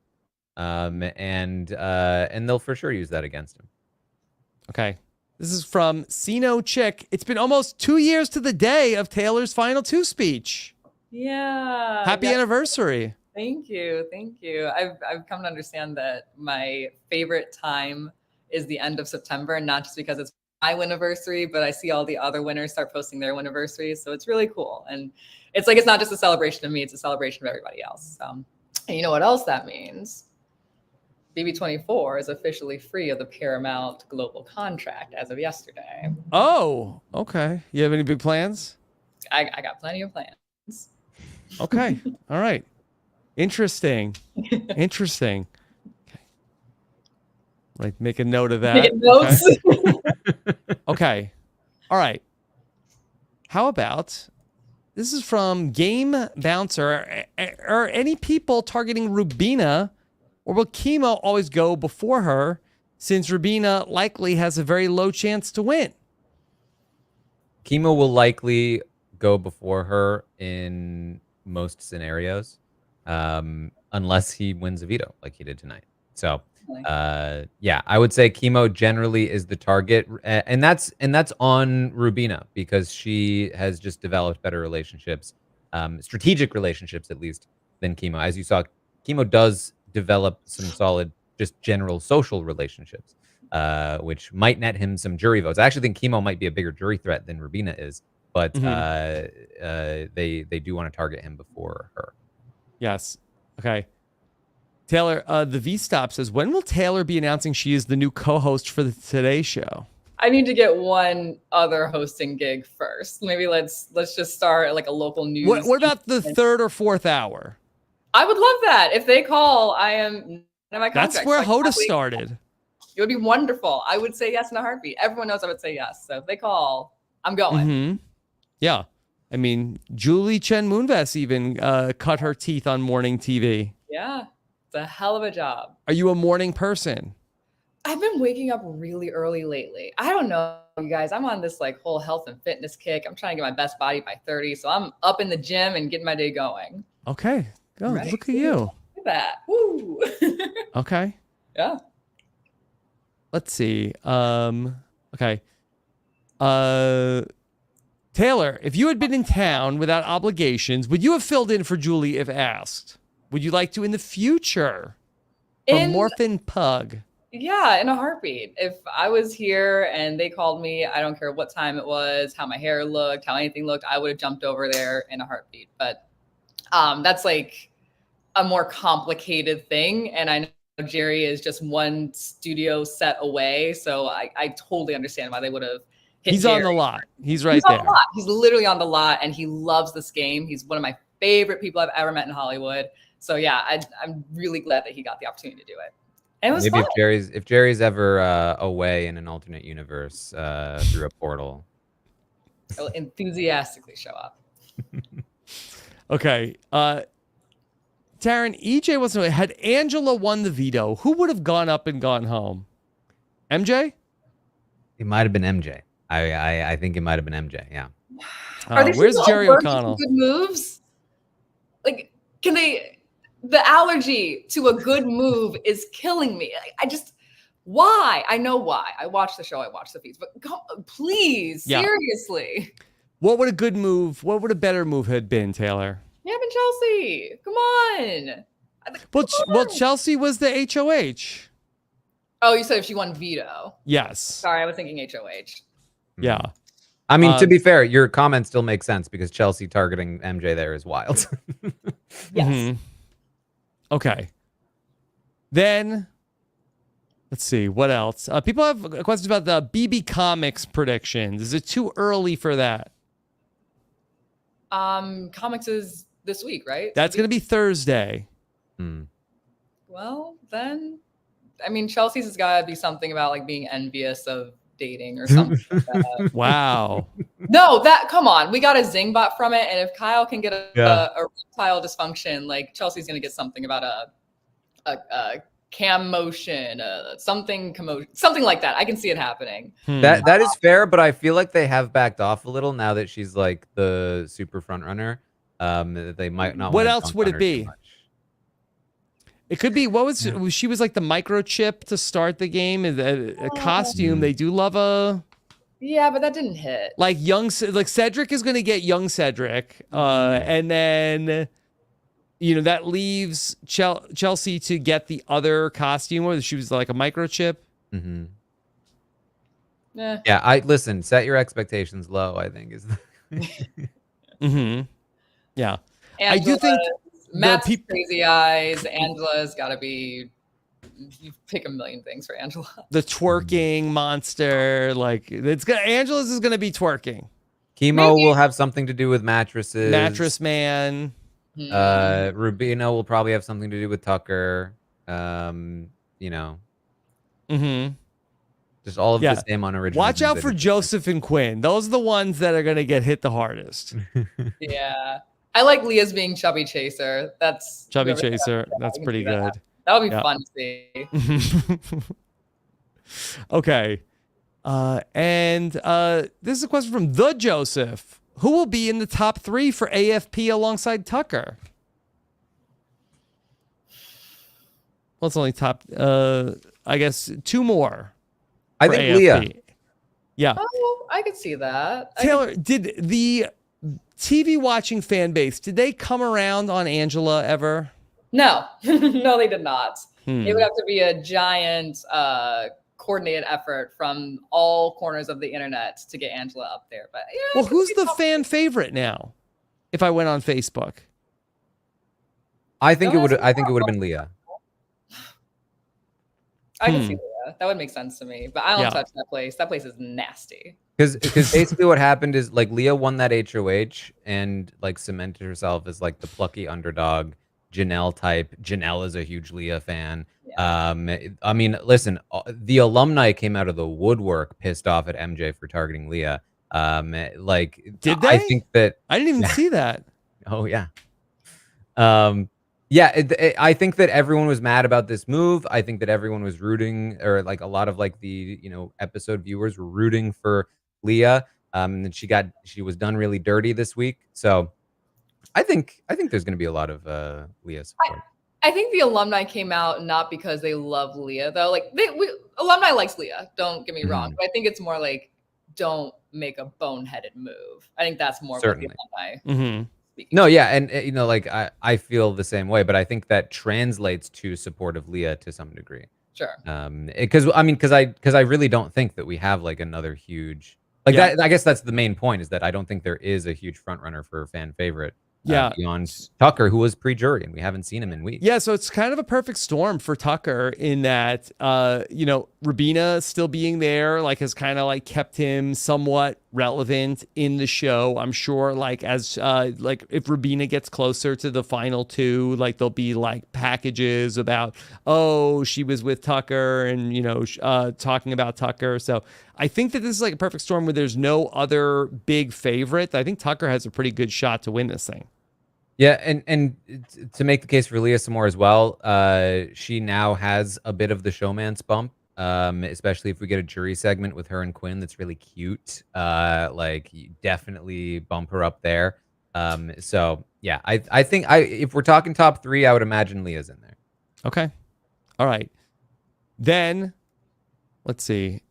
And they'll for sure use that against him. Okay. This is from Sino Chick. It's been almost 2 years to the day of Taylor's final 2 speech. Yeah. Happy anniversary. Thank you. Thank you. I've come to understand that my favorite time is the end of September, and not just because it's my anniversary, but I see all the other winners start posting their anniversaries. So it's really cool. And it's like, it's not just a celebration of me, it's a celebration of everybody else. So, and you know what else that means? BB24 is officially free of the Paramount Global contract as of yesterday. Oh, okay. You have any big plans? I got plenty of plans. Okay. All right. Interesting. Interesting. Okay. Like, make a note of that. Make notes. Okay. All right. How about, this is from Game Bouncer. Are any people targeting Rubina, or will Chemo always go before her, since Rubina likely has a very low chance to win? Chemo will likely go before her in most scenarios, unless he wins a veto like he did tonight. So, yeah, I would say Chemo generally is the target, and that's on Rubina, because she has just developed better relationships, strategic relationships at least, than Chemo. As you saw, Chemo does develop some solid, just general social relationships, which might net him some jury votes. I actually think Chemo might be a bigger jury threat than Rubina is, but they do want to target him before her. Yes. Okay. Taylor, the V-Stop says, when will Taylor be announcing she is the new co-host for the Today Show? I need to get one other hosting gig first. Maybe let's just start like a local news. What about the 3rd or 4th hour? I would love that. If they call, I am. My That's where Hoda started. It would be wonderful. I would say yes in a heartbeat. Everyone knows I would say yes. So if they call, I'm going. Yeah. I mean, Julie Chen Moonves even cut her teeth on morning TV. Yeah. It's a hell of a job. Are you a morning person? I've been waking up really early lately. I don't know, you guys. I'm on this like whole health and fitness kick. I'm trying to get my best body by 30. So I'm up in the gym and getting my day going. Okay. Go. Look at you. Look at that. Woo. Okay. Yeah. Let's see. Okay. Taylor, if you had been in town without obligations, would you have filled in for Julie if asked? Would you like to in the future? From Morphin Pug. Yeah, in a heartbeat. If I was here and they called me, I don't care what time it was, how my hair looked, how anything looked, I would have jumped over there in a heartbeat. But that's like a more complicated thing. And I know Jerry is just one studio set away. So I totally understand why they would have hit He's Jerry. on the lot. He's right He's on there. the lot. He's literally on the lot, and he loves this game. He's one of my favorite people I've ever met in Hollywood. So yeah, I'm really glad that he got the opportunity to do it. And it was Maybe fun. if Jerry's ever away in an alternate universe through a portal. He'll enthusiastically show up. Okay. Taran, EJ wasn't. Had Angela won the veto, who would have gone up and gone home? MJ? It might have been MJ. I think it might have been MJ. Yeah. Where's Jerry O'Connell? Good moves. Like, can they? The allergy to a good move is killing me. I just. Why? I know why. I watch the show. I watch the feeds. But please, seriously. What would a good move? What would a better move have been, Taylor? Yeah, but Chelsie, come on. Well, Chelsie was the HOH. Oh, you said if she won veto. Yes. Sorry, I was thinking HOH. Yeah. I mean, to be fair, your comment still makes sense because Chelsie targeting MJ there is wild. Yes. Mm-hmm. Okay. Then, let's see. What else? People have questions about the BB Comics predictions. Is it too early for that? Comics is this week, right? That's going to be Thursday. Well, then, I mean, Chelsea's has got to be something about like being envious of dating or something like that. Wow. No, come on. We got a zing bot from it. And if Kyle can get a reptile dysfunction, like Chelsea's going to get something about a cam motion, something like that. I can see it happening. That is fair, but I feel like they have backed off a little now that she's like the super front runner. They might not. What else would it be? It could be, she was like the microchip to start the game, a costume. They do love a. Yeah, but that didn't hit. Like Cedric is going to get young Cedric. And then, that leaves Chelsie to get the other costume where she was like a microchip. Mm-hmm. Yeah. Yeah, listen, set your expectations low, I think is. Mm-hmm. Yeah. Angela, I do think Matt's crazy eyes. Angela's got to be. You pick a million things for Angela. The twerking monster, Angela's is going to be twerking. Chemo will have something to do with mattresses. Mattress man. Rubino will probably have something to do with Tucker. Mm-hmm. Just all of the same unoriginal. Watch out for Joseph and Quinn. Those are the ones that are going to get hit the hardest. Yeah. I like Leah's being Chubby Chaser. That's Chubby Chaser. That's pretty good. That would be fun to see. Okay. And this is a question from the Joseph. Who will be in the top 3 for AFP alongside Tucker? Well, it's only top, I guess, 2 more. I think AFP. Leah. Yeah. Oh, I could see that. Taylor, did the TV watching fan base, did they come around on Angela ever? No. No, they did not. It would have to be a giant coordinated effort from all corners of the internet to get Angela up there. But well, who's the fan favorite now? If I went on Facebook, I think it would have been Leah. I can see Leah. That would make sense to me. But I don't touch that place. That place is nasty. Because basically what happened is like Leah won that HOH and like cemented herself as like the plucky underdog Janelle type. Janelle is a huge Leah fan. Yeah. I mean, listen, the alumni came out of the woodwork pissed off at MJ for targeting Leah. Did they? I think that I didn't even see that. Oh yeah. I think that everyone was mad about this move. I think that everyone was rooting, or like a lot of like the episode viewers were rooting for Leah. And then she was done really dirty this week. So I think there's going to be a lot of Leah support. I think the alumni came out not because they love Leah though. Like alumni likes Leah. Don't get me wrong, but I think it's more like don't make a boneheaded move. I think that's more Certainly. what the alumni. Mm-hmm. No, yeah, and like I feel the same way, but I think that translates to support of Leah to some degree. Sure. Because I really don't think that we have like another huge that. I guess that's the main point, is that I don't think there is a huge front runner for fan favorite Yeah. beyond Tucker, who was pre-jury, and we haven't seen him in weeks. Yeah, so it's kind of a perfect storm for Tucker in that, Rubina still being there, like, has kind of like kept him somewhat relevant in the show. I'm sure, like, as if Rubina gets closer to the final two, like, there'll be like packages about, oh, she was with Tucker and, talking about Tucker. So I think that this is like a perfect storm where there's no other big favorite. I think Tucker has a pretty good shot to win this thing. Yeah, and to make the case for Leah some more as well, she now has a bit of the showman's bump, especially if we get a jury segment with her and Quinn that's really cute. You definitely bump her up there. So yeah, I think if we're talking top 3, I would imagine Leah's in there. Okay. All right. Then let's see.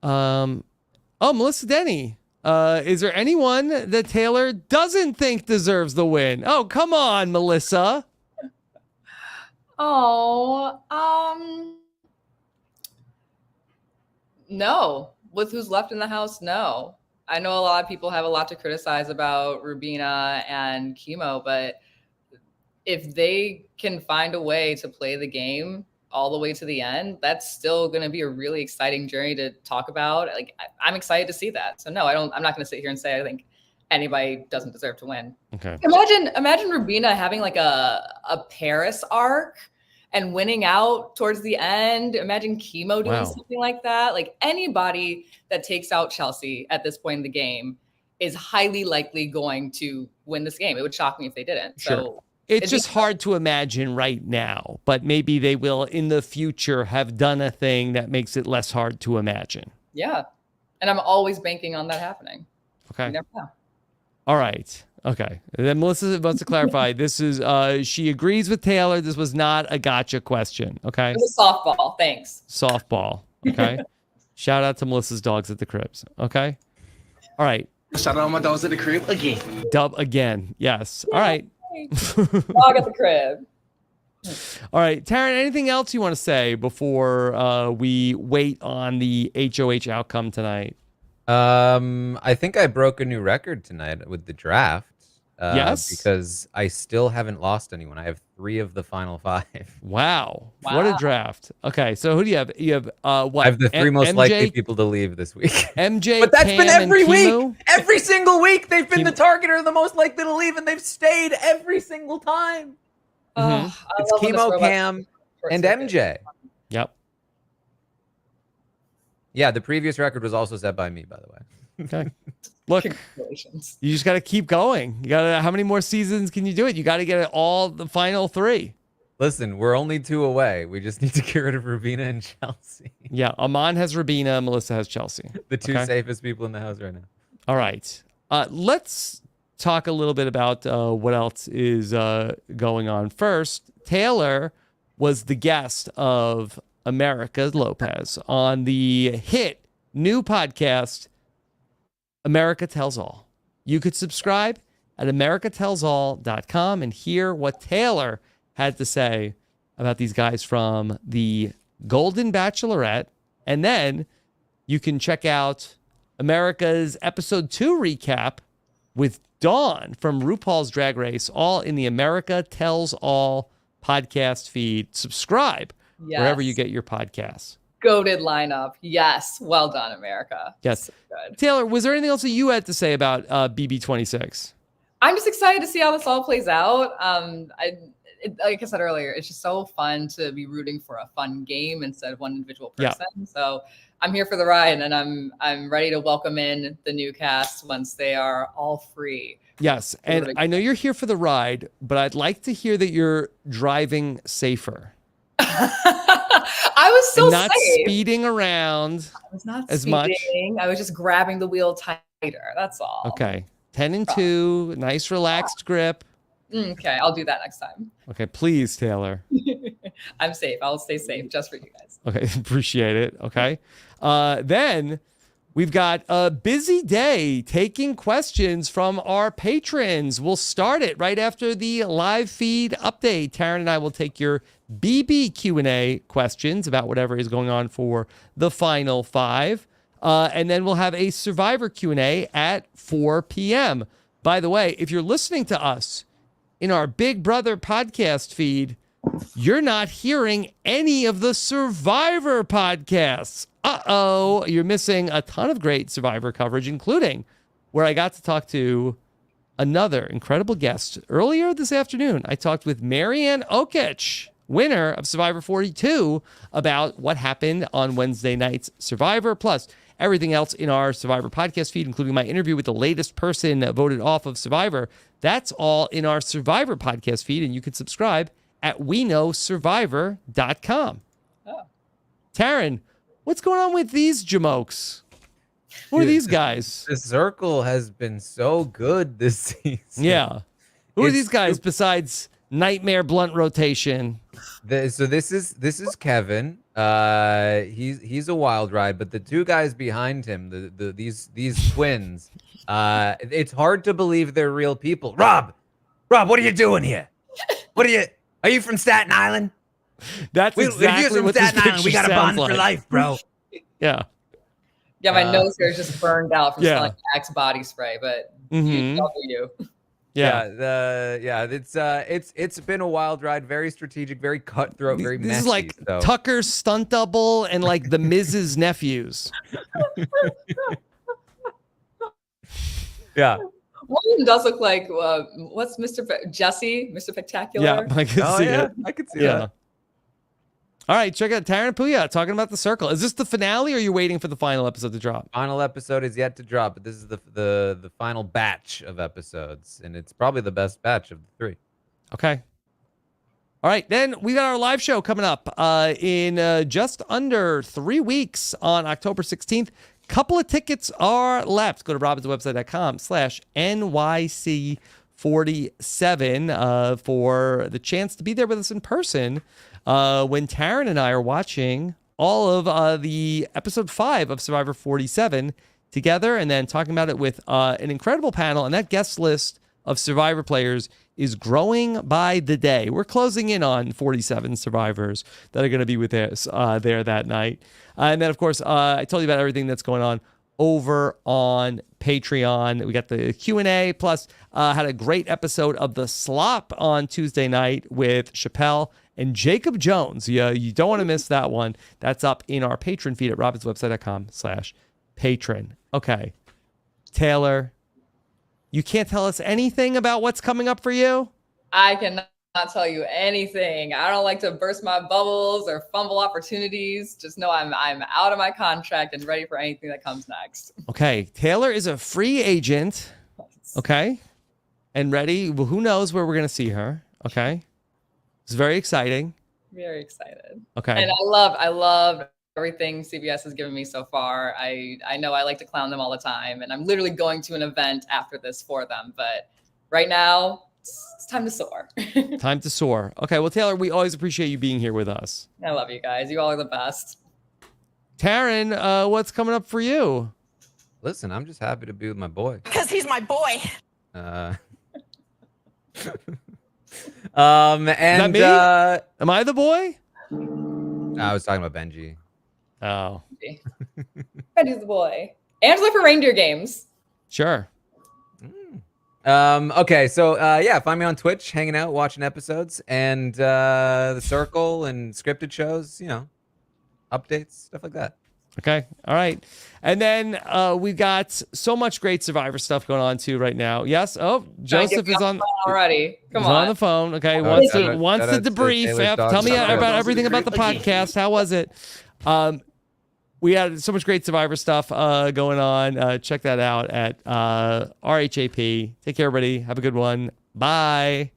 Melissa Denny. Is there anyone that Taylor doesn't think deserves the win? Oh, come on, Melissa. No. With who's left in the house, no. I know a lot of people have a lot to criticize about Rubina and Chemo, but if they can find a way to play the game all the way to the end, that's still going to be a really exciting journey to talk about. Like, I'm excited to see that. So no, I'm not going to sit here and say I think anybody doesn't deserve to win. Okay. Imagine Rubina having like a Paris arc and winning out towards the end. Imagine Chemo doing something like that. Like, anybody that takes out Chelsie at this point in the game is highly likely going to win this game. It would shock me if they didn't. Sure. So it's just hard to imagine right now, but maybe they will in the future have done a thing that makes it less hard to imagine. Yeah. And I'm always banking on that happening. Okay. You never know. All right. Okay. And then Melissa wants to clarify. This is, she agrees with Taylor. This was not a gotcha question. Okay. It was softball. Thanks. Softball. Okay. Shout out to Melissa's dogs at the cribs. Okay. All right. Shout out my dogs at the crib again. Dub again. Yes. All right. Dog at the crib. All right, Taran, anything else you want to say before we wait on the HOH outcome tonight? I think I broke a new record tonight with the draft. Yes, because I still haven't lost anyone. I have 3 of the final 5. Wow. What a draft. Okay, so who do you have? You have what? I have the 3 most MJ, likely people to leave this week. MJ, but that's Cam, been every and week. Chemo? Every single week, they've been the targeter, the most likely to leave, and they've stayed every single time. It's Chemo, Cam, and MJ. Yep. Yeah, the previous record was also set by me, by the way. Okay. Look, you just got to keep going. You got to, how many more seasons can you do it? You got to get it all the final 3. Listen, we're only 2 away. We just need to get rid of Rubina and Chelsie. Yeah, Aman has Rubina, Melissa has Chelsie. The 2 safest people in the house right now. All right. Let's talk a little bit about what else is going on. First, Taylor was the guest of America Lopez on the hit new podcast, America Tells All. You could subscribe at americatellsall.com and hear what Taylor had to say about these guys from the Golden Bachelorette. And then you can check out America's episode 2 recap with Dawn from RuPaul's Drag Race, all in the America Tells All podcast feed. Subscribe wherever you get your podcasts. Goated lineup. Yes. Well done, America. Yes. So good. Taylor, was there anything else that you had to say about BB26? I'm just excited to see how this all plays out. Like I said earlier, it's just so fun to be rooting for a fun game instead of one individual person. Yeah. So I'm here for the ride, and I'm ready to welcome in the new cast once they are all free. Yes, and I know you're here for the ride, but I'd like to hear that you're driving safer. I was so not safe. Speeding around. I was not as speeding. much. I was just grabbing the wheel tighter. That's all. Okay, 10 and 2, nice relaxed grip. Okay, I'll do that next time. Okay, please, Taylor. I'm safe. I'll stay safe just for you guys. Okay, appreciate it. Okay. Then we've got a busy day taking questions from our patrons. We'll start it right after the live feed update. Taran and I will take your BB Q&A questions about whatever is going on for the final 5. And then we'll have a Survivor Q&A at 4 p.m. By the way, if you're listening to us in our Big Brother podcast feed, you're not hearing any of the Survivor podcasts. Uh-oh, you're missing a ton of great Survivor coverage, including where I got to talk to another incredible guest. Earlier this afternoon, I talked with Marianne Okic, winner of Survivor 42, about what happened on Wednesday night's Survivor, plus everything else in our Survivor podcast feed, including my interview with the latest person voted off of Survivor. That's all in our Survivor podcast feed, and you can subscribe at weknowsurvivor.com. Oh. Taran, what's going on with these jamokes? Who are these guys? The circle has been so good this season. Yeah. Who are It's these guys besides Nightmare Blunt Rotation? So this is Kevin. He's a wild ride, but the two guys behind him, these twins, it's hard to believe they're real people. Rob, what are you doing here? Are you from Staten Island? That's exactly what this picture We got a bond sounds for like. life, bro. Yeah. Yeah, my nose hair is just burned out from Yeah. smelling Axe body spray, but Mhm. you. Yeah. It's been a wild ride, very strategic, very cutthroat, very This messy. is like so. Tucker's stunt double and like the Miz's nephews. Yeah. One of them does look like what's Jesse, Mr. Spectacular. Yeah, I can see it. I could see Yeah. that. All right, check out Taran and Puya talking about the circle. Is this the finale or are you waiting for the final episode to drop? Final episode is yet to drop, but this is the final batch of episodes, and it's probably the best batch of the three. Okay. All right, then we got our live show coming up in just under 3 weeks on October 16th. Couple of tickets are left. Go to robinswebsite.com/NYC47 for the chance to be there with us in person when Taran and I are watching all of the episode 5 of Survivor 47 together and then talking about it with an incredible panel. And that guest list of Survivor players is growing by the day. We're closing in on 47 survivors that are going to be with us there that night. And then, of course, I told you about everything that's going on over on Patreon. We got the Q&A, plus had a great episode of The Slop on Tuesday night with Chappelle and Jacob Jones. Yeah, you don't want to miss that one. That's up in our Patreon feed at robinswebsite.com/patron. Okay. Taylor, you can't tell us anything about what's coming up for you? I cannot tell you anything. I don't like to burst my bubbles or fumble opportunities. Just know I'm out of my contract and ready for anything that comes next. Okay. Taylor is a free agent. Okay. And ready. Well, who knows where we're going to see her. Okay. It's very exciting. Very excited. Okay. And I love everything CBS has given me so far. I know I like to clown them all the time, and I'm literally going to an event after this for them. But right now, it's time to soar. Time to soar. Okay. Well, Taylor, we always appreciate you being here with us. I love you guys. You all are the best. Taran, what's coming up for you? Listen, I'm just happy to be with my boy. Because he's my boy. And me? Am I the boy? I was talking about Benji. Oh, Benji's the boy. Angela for reindeer games. sure. Okay, so yeah, find me on Twitch, hanging out, watching episodes, and the circle and scripted shows, you know, updates, stuff like that. Okay. All right. And then we've got so much great Survivor stuff going on too right now. Yes. Oh, Joseph is on already. Come he's on. on the phone. Okay. Oh, wants shout to out- wants shout to out to debrief. Taylor's Yep. dog. Tell me Shout out. about everything about the podcast. How was it? We had so much great Survivor stuff going on. Check that out at RHAP. Take care, everybody. Have a good one. Bye.